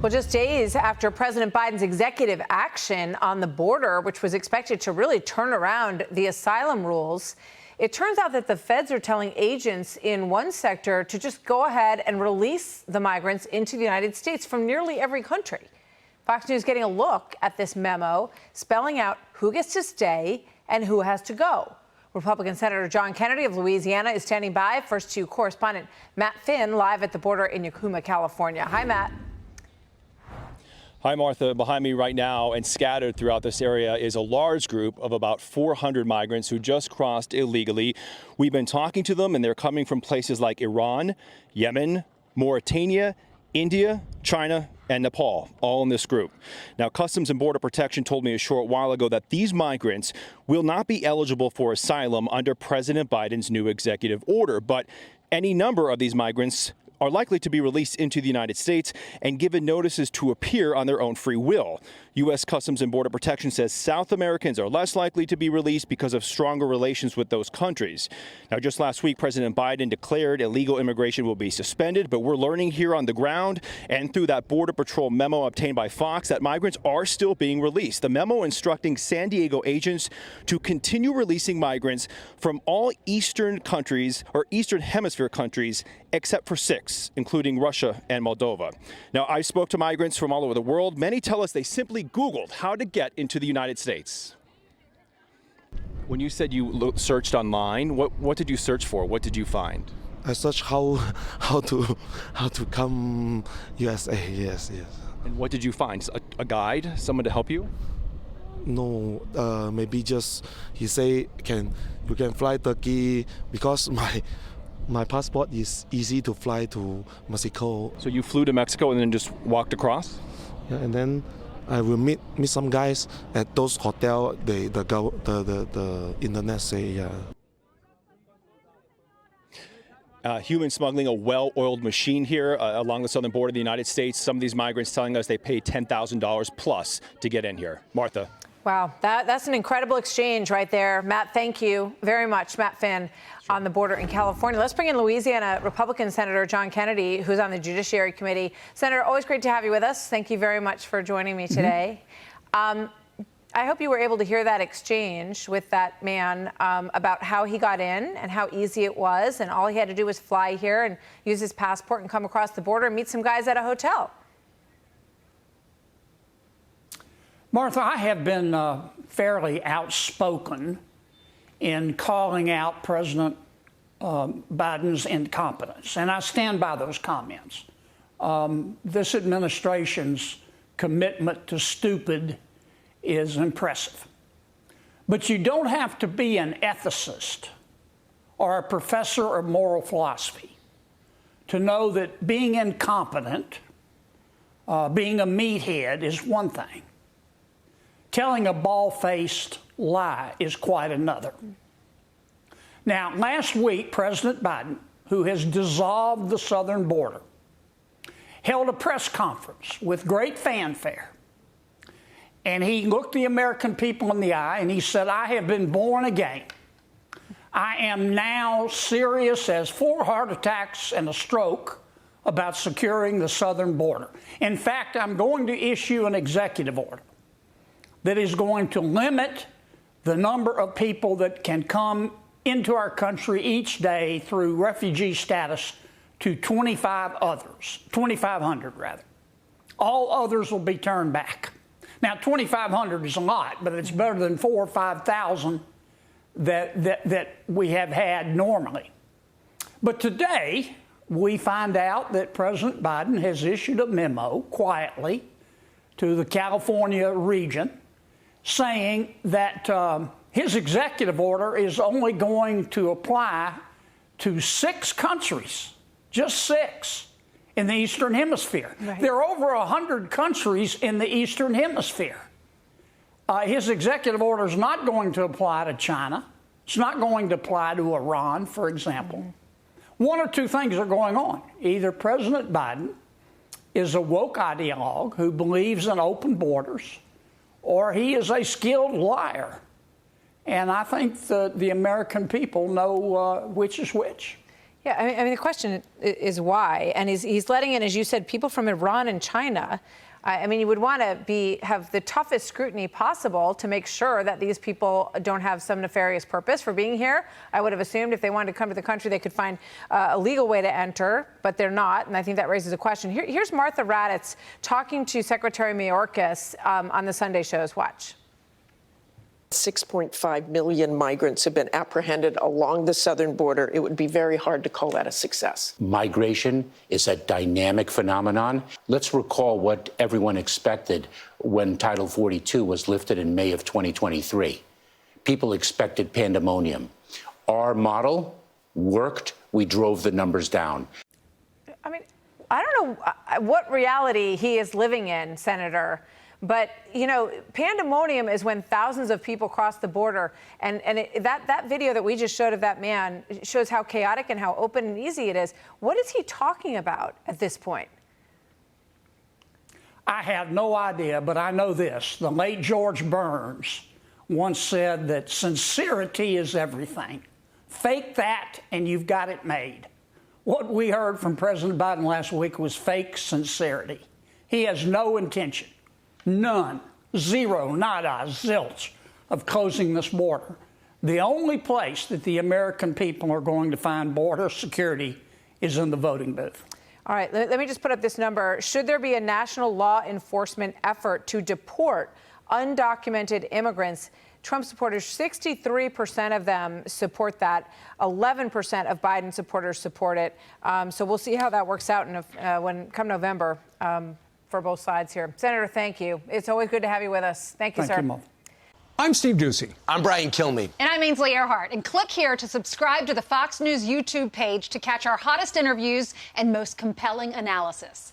Well, just days after President Biden's executive action on the border, which was expected to really turn around the asylum rules, it turns out that the feds are telling agents in one sector to just go ahead and release the migrants into the United States from nearly every country. Fox News getting a look at this memo, spelling out who gets to stay and who has to go. Republican Senator John Kennedy of Louisiana is standing by. First to correspondent Matt Finn, live at the border in Yacuma, California. Hi, Matt. Hi, Martha. Behind me right now and scattered throughout this area is a large group of about 400 migrants who just crossed illegally. We've been talking to them, and they're coming from places like Iran, Yemen, Mauritania, India, China, and Nepal, all in this group. Now, Customs and Border Protection told me a short while ago that these migrants will not be eligible for asylum under President Biden's new executive order, but any number of these migrants are likely to be released into the United States and given notices to appear on their own free will. U.S. Customs and Border Protection says South Americans are less likely to be released because of stronger relations with those countries. Now, just last week, President Biden declared illegal immigration will be suspended, but we're learning here on the ground and through that Border Patrol memo obtained by Fox that migrants are still being released. The memo instructing San Diego agents to continue releasing migrants from all Eastern countries or Eastern Hemisphere countries except for 6, including Russia and Moldova. Now, I spoke to migrants from all over the world. Many tell us they simply Googled how to get into the United States. When you said you searched online, what did you search for? What did you find? I searched how to come USA. Yes. And what did you find? A guide, someone to help you? No, maybe just he say you can fly Turkey because my passport is easy to fly to Mexico. So you flew to Mexico and then just walked across? Yeah, and then I will meet some guys at those hotel. The internet say Human smuggling, a well-oiled machine here along the southern border of the United States. Some of these migrants telling us they paid $10,000 plus to get in here. Martha. Wow, that's an incredible exchange right there. Matt, thank you very much. Matt Finn on the border in California. Let's bring in Louisiana Republican Senator John Kennedy, who's on the Judiciary Committee. Senator, always great to have you with us. Thank you very much for joining me today. I hope you were able to hear that exchange with that man about how he got in and how easy it was. And all he had to do was fly here and use his passport and come across the border and meet some guys at a hotel. Martha, I have been fairly outspoken in calling out President Biden's incompetence, and I stand by those comments. This administration's commitment to stupid is impressive. But you don't have to be an ethicist or a professor of moral philosophy to know that being incompetent, being a meathead is one thing. Telling a bald-faced lie is quite another. Now, last week, President Biden, who has dissolved the southern border, held a press conference with great fanfare. And he looked the American people in the eye and he said, "I have been born again. I am now serious as 4 heart attacks and a stroke about securing the southern border. In fact, I'm going to issue an executive order that is going to limit the number of people that can come into our country each day through refugee status to 2,500 rather. All others will be turned back." Now, 2,500 is a lot, but it's better than 4,000 or 5,000 that we have had normally. But today, we find out that President Biden has issued a memo quietly to the California region saying that his executive order is only going to apply to 6 countries, just 6 in the Eastern Hemisphere. Right. There are over 100 countries in the Eastern Hemisphere. His executive order is not going to apply to China. It's not going to apply to Iran, for example. Mm-hmm. One or two things are going on. Either President Biden is a woke ideologue who believes in open borders, or he is a skilled liar. And I think the American people know which is which. Yeah, I mean, the question is why, and he's letting in, as you said, people from Iran and China. I mean, you would want to have the toughest scrutiny possible to make sure that these people don't have some nefarious purpose for being here. I would have assumed if they wanted to come to the country, they could find a legal way to enter, but they're not, and I think that raises a question. Here's Martha Raddatz talking to Secretary Mayorkas on the Sunday shows. Watch. 6.5 million migrants have been apprehended along the southern border. It would be very hard to call that a success. Migration is a dynamic phenomenon. Let's recall what everyone expected when Title 42 was lifted in May of 2023. People expected pandemonium. Our model worked. We drove the numbers down. I mean, I don't know what reality he is living in, Senator. But, you know, pandemonium is when thousands of people cross the border. And that video that we just showed of that man shows how chaotic and how open and easy it is. What is he talking about at this point? I have no idea, but I know this. The late George Burns once said that sincerity is everything. Fake that and you've got it made. What we heard from President Biden last week was fake sincerity. He has no intention. None, zero, nada, zilch of closing this border. The only place that the American people are going to find border security is in the voting booth. All right, let me just put up this number. Should there be a national law enforcement effort to deport undocumented immigrants? Trump supporters, 63% of them support that. 11% of Biden supporters support it. So we'll see how that works out come November. For both sides here. Senator, thank you. It's always good to have you with us. Thank you, sir. Thank you, I'm Steve Ducey. I'm Brian Kilmeade. And I'm Ainsley Earhart. And click here to subscribe to the Fox News YouTube page to catch our hottest interviews and most compelling analysis.